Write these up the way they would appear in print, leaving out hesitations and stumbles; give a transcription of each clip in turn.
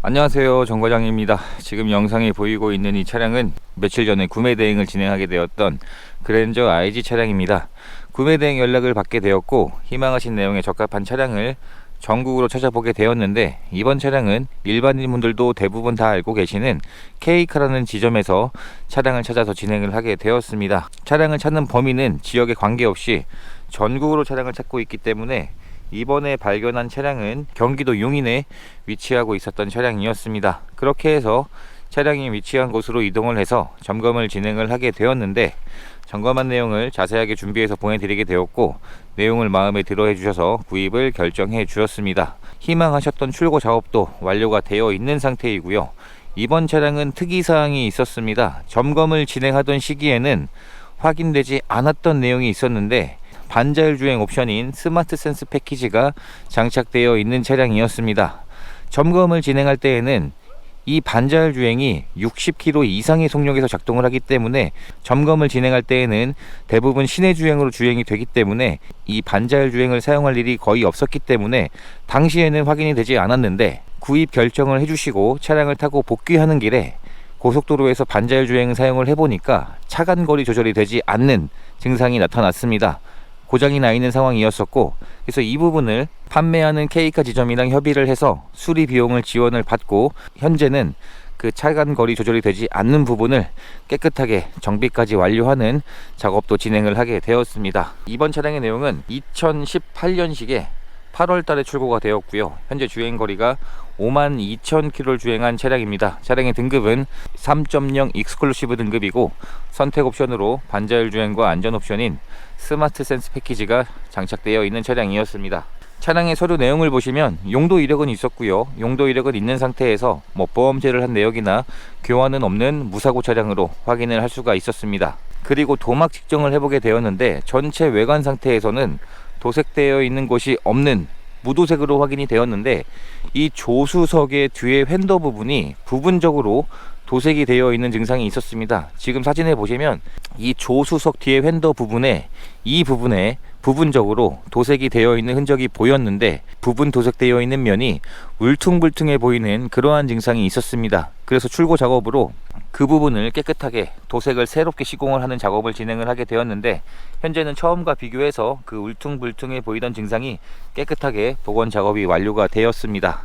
안녕하세요, 정 과장입니다. 지금 영상에 보이고 있는 이 차량은 며칠 전에 구매 대행을 진행하게 되었던 그랜저 IG 차량입니다. 구매 대행 연락을 받게 되었고 희망하신 내용에 적합한 차량을 전국으로 찾아보게 되었는데, 이번 차량은 일반인분들도 대부분 다 알고 계시는 K카라는 지점에서 차량을 찾아서 진행을 하게 되었습니다. 차량을 찾는 범위는 지역에 관계없이 전국으로 차량을 찾고 있기 때문에 이번에 발견한 차량은 경기도 용인에 위치하고 있었던 차량이었습니다. 그렇게 해서 차량이 위치한 곳으로 이동을 해서 점검을 진행을 하게 되었는데, 점검한 내용을 자세하게 준비해서 보내드리게 되었고 내용을 마음에 들어 해주셔서 구입을 결정해 주셨습니다. 희망하셨던 출고 작업도 완료가 되어 있는 상태이고요. 이번 차량은 특이사항이 있었습니다. 점검을 진행하던 시기에는 확인되지 않았던 내용이 있었는데, 반자율 주행 옵션인 스마트 센스 패키지가 장착되어 있는 차량이었습니다. 점검을 진행할 때에는 이 반자율 주행이 60km 이상의 속력에서 작동을 하기 때문에 점검을 진행할 때에는 대부분 시내 주행으로 주행이 되기 때문에 이 반자율 주행을 사용할 일이 거의 없었기 때문에 당시에는 확인이 되지 않았는데, 구입 결정을 해주시고 차량을 타고 복귀하는 길에 고속도로에서 반자율 주행을 사용을 해보니까 차간거리 조절이 되지 않는 증상이 나타났습니다. 고장이 나 있는 상황이었었고, 그래서 이 부분을 판매하는 K카 지점이랑 협의를 해서 수리 비용을 지원을 받고 현재는 그 차간 거리 조절이 되지 않는 부분을 깨끗하게 정비까지 완료하는 작업도 진행을 하게 되었습니다. 이번 차량의 내용은 2018년식에 8월 달에 출고가 되었고요. 현재 주행거리가 52,000km를 주행한 차량입니다. 차량의 등급은 3.0 익스클루시브 등급이고 선택 옵션으로 반자율 주행과 안전 옵션인 스마트 센스 패키지가 장착되어 있는 차량이었습니다. 차량의 서류 내용을 보시면 용도 이력은 있었고요. 용도 이력은 있는 상태에서 보험제를 한 내역이나 교환은 없는 무사고 차량으로 확인을 할 수가 있었습니다. 그리고 도막 측정을 해보게 되었는데 전체 외관 상태에서는 도색되어 있는 곳이 없는 무도색으로 확인이 되었는데, 이 조수석의 뒤에 휀더 부분이 부분적으로 도색이 되어 있는 증상이 있었습니다. 지금 사진에 보시면 이 조수석 뒤에 휀더 부분에 이 부분에 부분적으로 도색이 되어 있는 흔적이 보였는데, 부분 도색되어 있는 면이 울퉁불퉁해 보이는 그러한 증상이 있었습니다. 그래서 출고 작업으로 그 부분을 깨끗하게 도색을 새롭게 시공을 하는 작업을 진행을 하게 되었는데, 현재는 처음과 비교해서 그 울퉁불퉁해 보이던 증상이 깨끗하게 복원 작업이 완료가 되었습니다.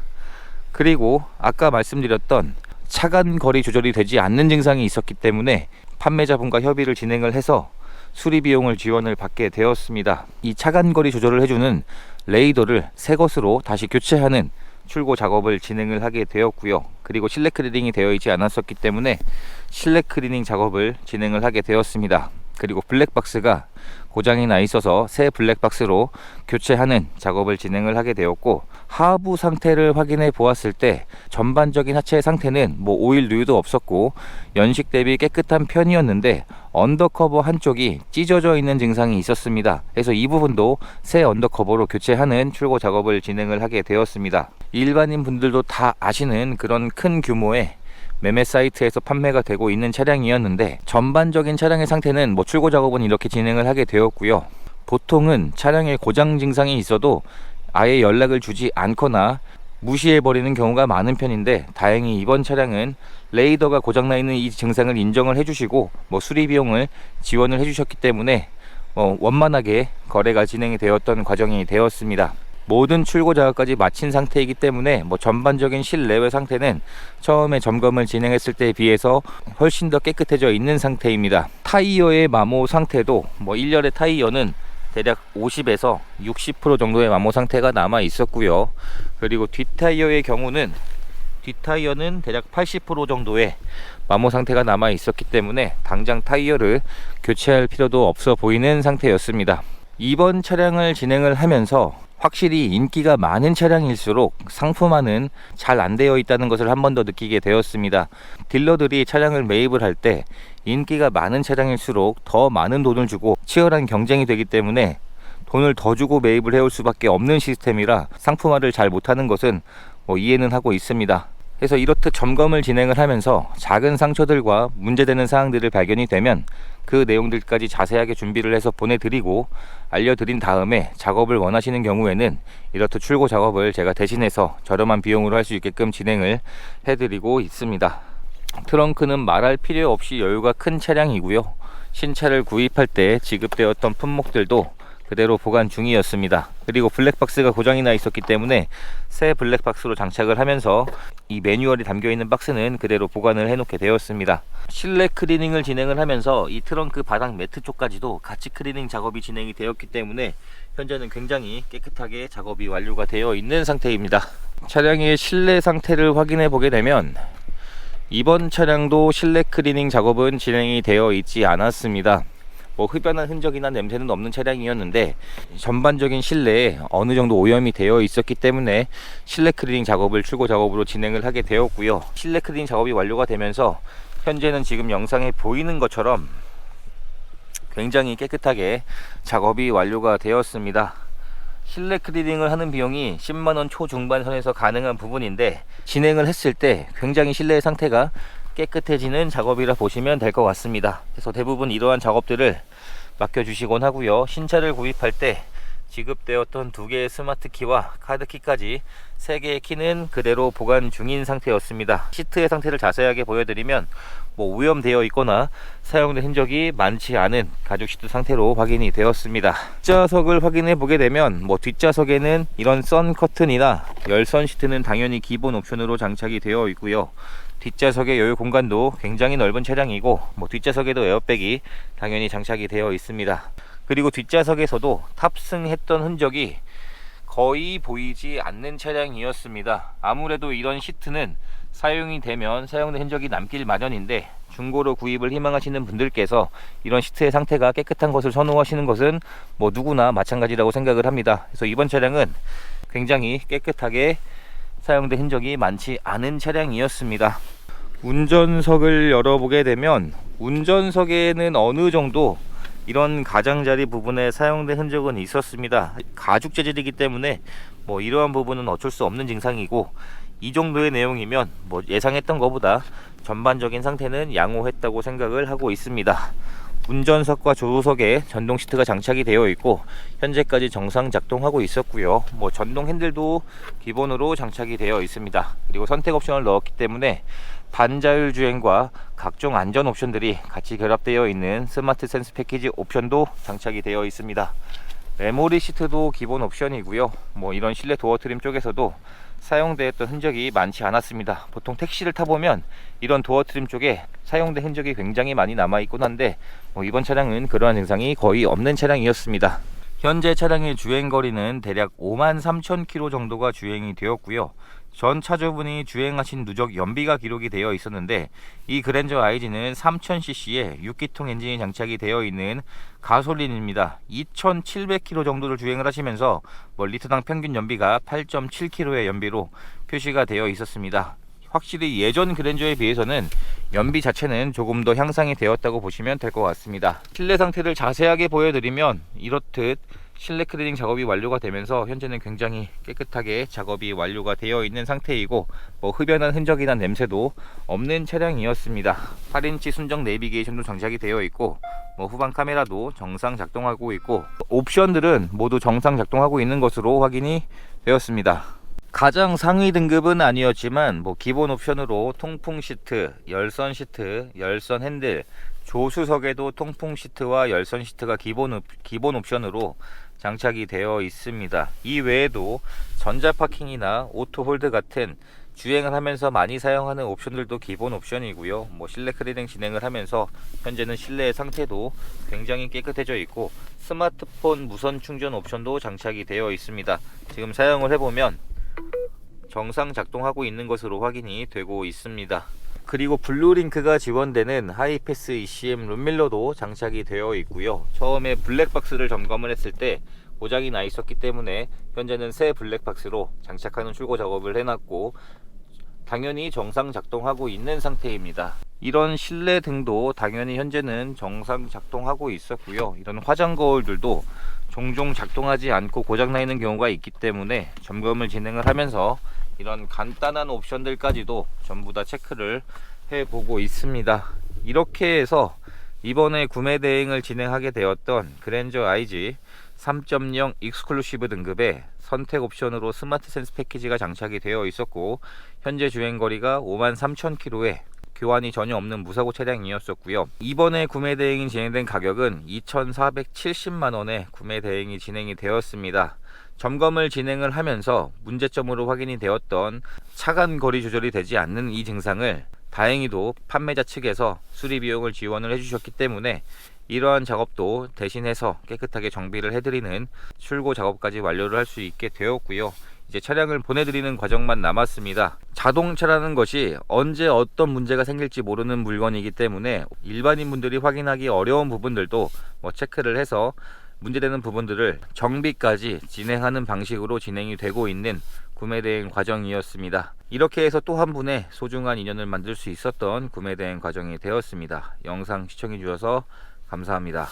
그리고 아까 말씀드렸던 차간 거리 조절이 되지 않는 증상이 있었기 때문에 판매자분과 협의를 진행을 해서 수리 비용을 지원을 받게 되었습니다. 이 차간 거리 조절을 해주는 레이더를 새 것으로 다시 교체하는 출고 작업을 진행을 하게 되었고요. 그리고 실내 클리닝이 되어 있지 않았었기 때문에 실내 클리닝 작업을 진행을 하게 되었습니다. 그리고 블랙박스가 고장이 나 있어서 새 블랙박스로 교체하는 작업을 진행을 하게 되었고, 하부 상태를 확인해 보았을 때 전반적인 하체 상태는 오일 누유도 없었고 연식 대비 깨끗한 편이었는데 언더커버 한쪽이 찢어져 있는 증상이 있었습니다. 그래서 이 부분도 새 언더커버로 교체하는 출고 작업을 진행을 하게 되었습니다. 일반인 분들도 다 아시는 그런 큰 규모의 매매 사이트에서 판매가 되고 있는 차량이었는데, 전반적인 차량의 상태는 출고 작업은 이렇게 진행을 하게 되었고요. 보통은 차량에 고장 증상이 있어도 아예 연락을 주지 않거나 무시해버리는 경우가 많은 편인데, 다행히 이번 차량은 레이더가 고장나 있는 이 증상을 인정을 해주시고 수리 비용을 지원을 해주셨기 때문에 원만하게 거래가 진행이 되었던 과정이 되었습니다. 모든 출고 작업까지 마친 상태이기 때문에 전반적인 실내외 상태는 처음에 점검을 진행했을 때에 비해서 훨씬 더 깨끗해져 있는 상태입니다. 타이어의 마모 상태도 1열의 타이어는 대략 50에서 60% 정도의 마모 상태가 남아 있었고요. 그리고 뒷타이어의 경우는 뒷타이어는 대략 80% 정도의 마모 상태가 남아 있었기 때문에 당장 타이어를 교체할 필요도 없어 보이는 상태였습니다. 이번 차량을 진행을 하면서 확실히 인기가 많은 차량일수록 상품화는 잘 안 되어 있다는 것을 한 번 더 느끼게 되었습니다. 딜러들이 차량을 매입을 할 때 인기가 많은 차량일수록 더 많은 돈을 주고 치열한 경쟁이 되기 때문에 돈을 더 주고 매입을 해올 수밖에 없는 시스템이라 상품화를 잘 못하는 것은 이해는 하고 있습니다. 그래서 이렇듯 점검을 진행을 하면서 작은 상처들과 문제되는 사항들을 발견이 되면 그 내용들까지 자세하게 준비를 해서 보내드리고 알려드린 다음에 작업을 원하시는 경우에는 이렇듯 출고 작업을 제가 대신해서 저렴한 비용으로 할 수 있게끔 진행을 해드리고 있습니다. 트렁크는 말할 필요 없이 여유가 큰 차량이고요. 신차를 구입할 때 지급되었던 품목들도 그대로 보관 중이었습니다. 그리고 블랙박스가 고장이 나 있었기 때문에 새 블랙박스로 장착을 하면서 이 매뉴얼이 담겨 있는 박스는 그대로 보관을 해 놓게 되었습니다. 실내 클리닝을 진행을 하면서 이 트렁크 바닥 매트 쪽까지도 같이 클리닝 작업이 진행이 되었기 때문에 현재는 굉장히 깨끗하게 작업이 완료가 되어 있는 상태입니다. 차량의 실내 상태를 확인해 보게 되면 이번 차량도 실내 클리닝 작업은 진행이 되어 있지 않았습니다. 흡연한 흔적이나 냄새는 없는 차량이었는데 전반적인 실내에 어느 정도 오염이 되어 있었기 때문에 실내 클리닝 작업을 출고 작업으로 진행을 하게 되었고요. 실내 클리닝 작업이 완료가 되면서 현재는 지금 영상에 보이는 것처럼 굉장히 깨끗하게 작업이 완료가 되었습니다. 실내 클리닝을 하는 비용이 10만원 초중반 선에서 가능한 부분인데 진행을 했을 때 굉장히 실내의 상태가 깨끗해지는 작업이라 보시면 될 것 같습니다. 그래서 대부분 이러한 작업들을 맡겨주시곤 하고요. 신차를 구입할 때 지급되었던 2개의 스마트 키와 카드 키까지 3개의 키는 그대로 보관 중인 상태였습니다. 시트의 상태를 자세하게 보여드리면 오염되어 있거나 사용된 흔적이 많지 않은 가죽 시트 상태로 확인이 되었습니다. 뒷좌석을 확인해 보게 되면 뒷좌석에는 이런 선 커튼이나 열선 시트는 당연히 기본 옵션으로 장착이 되어 있고요. 뒷좌석의 여유 공간도 굉장히 넓은 차량이고 뒷좌석에도 에어백이 당연히 장착이 되어 있습니다. 그리고 뒷좌석에서도 탑승했던 흔적이 거의 보이지 않는 차량이었습니다. 아무래도 이런 시트는 사용이 되면 사용된 흔적이 남길 마련인데 중고로 구입을 희망하시는 분들께서 이런 시트의 상태가 깨끗한 것을 선호하시는 것은 누구나 마찬가지라고 생각을 합니다. 그래서 이번 차량은 굉장히 깨끗하게 사용된 흔적이 많지 않은 차량이었습니다. 운전석을 열어보게 되면 운전석에는 어느 정도 이런 가장자리 부분에 사용된 흔적은 있었습니다. 가죽 재질이기 때문에 이러한 부분은 어쩔 수 없는 증상이고 이 정도의 내용이면 예상했던 것보다 전반적인 상태는 양호했다고 생각을 하고 있습니다. 운전석과 조수석에 전동 시트가 장착이 되어 있고 현재까지 정상 작동하고 있었고요. 전동 핸들도 기본으로 장착이 되어 있습니다. 그리고 선택 옵션을 넣었기 때문에 반자율 주행과 각종 안전 옵션들이 같이 결합되어 있는 스마트 센스 패키지 옵션도 장착이 되어 있습니다. 메모리 시트도 기본 옵션이고요. 이런 실내 도어 트림 쪽에서도 사용되었던 흔적이 많지 않았습니다. 보통 택시를 타보면 이런 도어 트림 쪽에 사용된 흔적이 굉장히 많이 남아있곤 한데 이번 차량은 그러한 증상이 거의 없는 차량이었습니다. 현재 차량의 주행거리는 대략 53,000km 정도가 주행이 되었고요. 전 차주분이 주행하신 누적 연비가 기록이 되어 있었는데 이 그랜저 IG는 3000cc의 6기통 엔진이 장착이 되어 있는 가솔린입니다. 2700km 정도를 주행을 하시면서 리터당 평균 연비가 8.7km의 연비로 표시가 되어 있었습니다. 확실히 예전 그랜저에 비해서는 연비 자체는 조금 더 향상이 되었다고 보시면 될 것 같습니다. 실내 상태를 자세하게 보여드리면 이렇듯 실내 클리닝 작업이 완료가 되면서 현재는 굉장히 깨끗하게 작업이 완료가 되어 있는 상태이고 흡연한 흔적이나 냄새도 없는 차량이었습니다. 8인치 순정 내비게이션도 장착이 되어 있고 후방 카메라도 정상 작동하고 있고 옵션들은 모두 정상 작동하고 있는 것으로 확인이 되었습니다. 가장 상위 등급은 아니었지만 기본 옵션으로 통풍 시트, 열선 시트, 열선 핸들, 조수석에도 통풍 시트와 열선 시트가 기본 옵션으로 장착이 되어 있습니다. 이 외에도 전자 파킹이나 오토 홀드 같은 주행을 하면서 많이 사용하는 옵션들도 기본 옵션이고요. 실내 클리닝 진행을 하면서 현재는 실내의 상태도 굉장히 깨끗해져 있고 스마트폰 무선 충전 옵션도 장착이 되어 있습니다. 지금 사용을 해보면 정상 작동하고 있는 것으로 확인이 되고 있습니다. 그리고 블루링크가 지원되는 하이패스 ECM 룸밀러도 장착이 되어 있고요. 처음에 블랙박스를 점검을 했을 때 고장이 나 있었기 때문에 현재는 새 블랙박스로 장착하는 출고 작업을 해놨고 당연히 정상 작동하고 있는 상태입니다. 이런 실내 등도 당연히 현재는 정상 작동하고 있었고요. 이런 화장 거울들도 종종 작동하지 않고 고장 나 있는 경우가 있기 때문에 점검을 진행을 하면서 이런 간단한 옵션들까지도 전부 다 체크를 해보고 있습니다. 이렇게 해서 이번에 구매 대행을 진행하게 되었던 그랜저 IG 3.0 익스클루시브 등급의 선택 옵션으로 스마트 센스 패키지가 장착이 되어 있었고, 현재 주행거리가 53,000km에 교환이 전혀 없는 무사고 차량이었었고요. 이번에 구매 대행이 진행된 가격은 2,470만원에 구매 대행이 진행이 되었습니다. 점검을 진행을 하면서 문제점으로 확인이 되었던 차간 거리 조절이 되지 않는 이 증상을 다행히도 판매자 측에서 수리 비용을 지원을 해주셨기 때문에 이러한 작업도 대신해서 깨끗하게 정비를 해드리는 출고 작업까지 완료를 할 수 있게 되었고요. 이제 차량을 보내드리는 과정만 남았습니다. 자동차라는 것이 언제 어떤 문제가 생길지 모르는 물건이기 때문에 일반인 분들이 확인하기 어려운 부분들도 체크를 해서 문제되는 부분들을 정비까지 진행하는 방식으로 진행이 되고 있는 구매 대행 과정이었습니다. 이렇게 해서 또 한 분의 소중한 인연을 만들 수 있었던 구매 대행 과정이 되었습니다. 영상 시청해 주셔서 감사합니다.